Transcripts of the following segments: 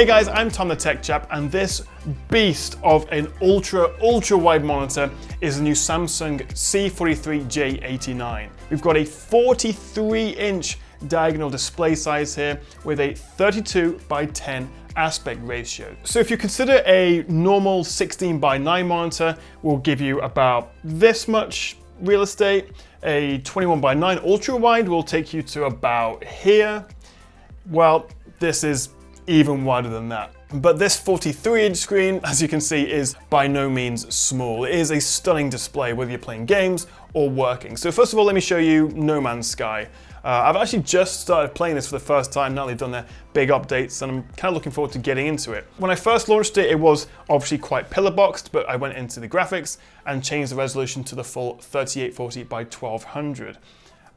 Hey guys, I'm Tom the Tech Chap, and this beast of an ultra wide monitor is the new Samsung C43J89. We've got a 43-inch diagonal display size here with a 32:10 aspect ratio. So if you consider a normal 16:9 monitor will give you about this much real estate, a 21:9 ultra wide will take you to about here. Well, this is even wider than that. But this 43-inch screen, as you can see, is by no means small. It is a stunning display whether you're playing games or working. So first of all, let me show you No Man's Sky. I've actually just started playing this for the first time now they've done their big updates, and I'm kind of looking forward to getting into it. When I first launched it, it was obviously quite pillar boxed, but I went into the graphics and changed the resolution to the full 3840 by 1200.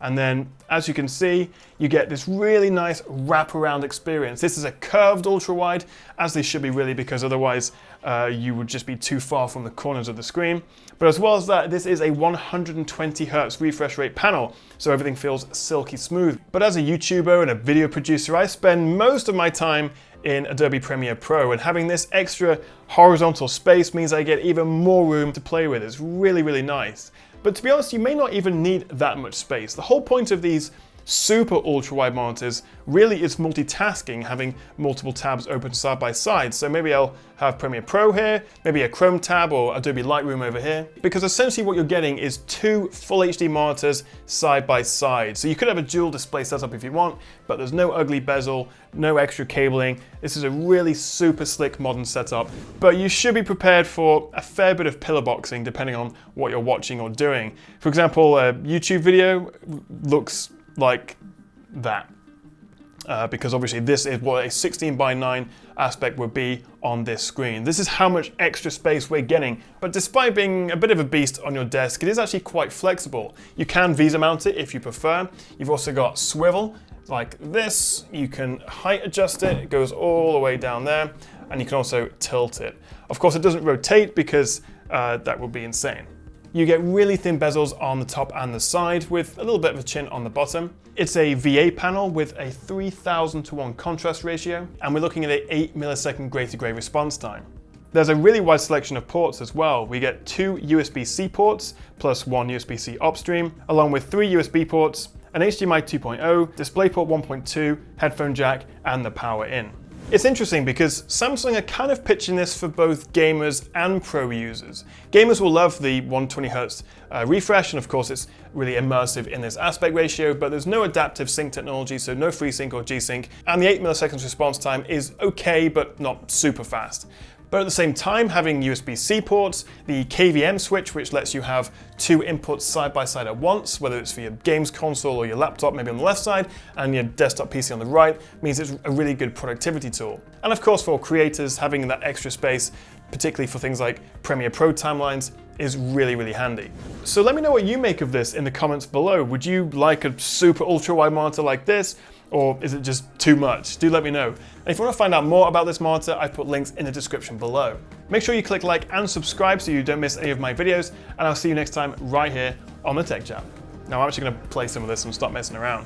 And then, as you can see, you get this really nice wraparound experience. This is a curved ultra-wide, as they should be really, because otherwise you would just be too far from the corners of the screen. But as well as that, this is a 120 Hz refresh rate panel, so everything feels silky smooth. But as a YouTuber and a video producer, I spend most of my time in Adobe Premiere Pro, and having this extra horizontal space means I get even more room to play with. It's really, really nice. But to be honest, you may not even need that much space. The whole point of these super ultra-wide monitors really is multitasking, having multiple tabs open side by side. So maybe I'll have Premiere Pro here, maybe a Chrome tab or Adobe Lightroom over here, because essentially what you're getting is two full HD monitors side by side. So you could have a dual display setup if you want, but there's no ugly bezel, no extra cabling. This is a really super slick modern setup, but you should be prepared for a fair bit of pillar boxing depending on what you're watching or doing. For example, a YouTube video looks like that. Because obviously this is what a 16:9 aspect would be on this screen. This is how much extra space we're getting, but despite being a bit of a beast on your desk, it is actually quite flexible. You can VESA mount it if you prefer. You've also got swivel like this. You can height adjust it, it goes all the way down there, and you can also tilt it. Of course, it doesn't rotate because that would be insane. You get really thin bezels on the top and the side with a little bit of a chin on the bottom. It's a VA panel with a 3000:1 contrast ratio, and we're looking at an 8 millisecond gray to gray response time. There's a really wide selection of ports as well. We get 2 USB-C ports plus 1 USB-C upstream, along with 3 USB ports, an HDMI 2.0, DisplayPort 1.2, headphone jack, and the power in. It's interesting because Samsung are kind of pitching this for both gamers and pro users. Gamers will love the 120 Hz refresh, and of course it's really immersive in this aspect ratio, but there's no adaptive sync technology, so no FreeSync or G-Sync, and the 8 milliseconds response time is okay, but not super fast. But at the same time, having USB-C ports, the KVM switch, which lets you have 2 inputs side by side at once, whether it's for your games console or your laptop maybe on the left side, and your desktop PC on the right, means it's a really good productivity tool. And of course for creators, having that extra space, particularly for things like Premiere Pro timelines, is really, really handy. So let me know what you make of this in the comments below. Would you like a super ultra-wide monitor like this? Or is it just too much? Do let me know. And if you want to find out more about this monitor, I've put links in the description below. Make sure you click like and subscribe so you don't miss any of my videos, and I'll see you next time right here on the Tech Chap. Now I'm actually going to play some of this and stop messing around.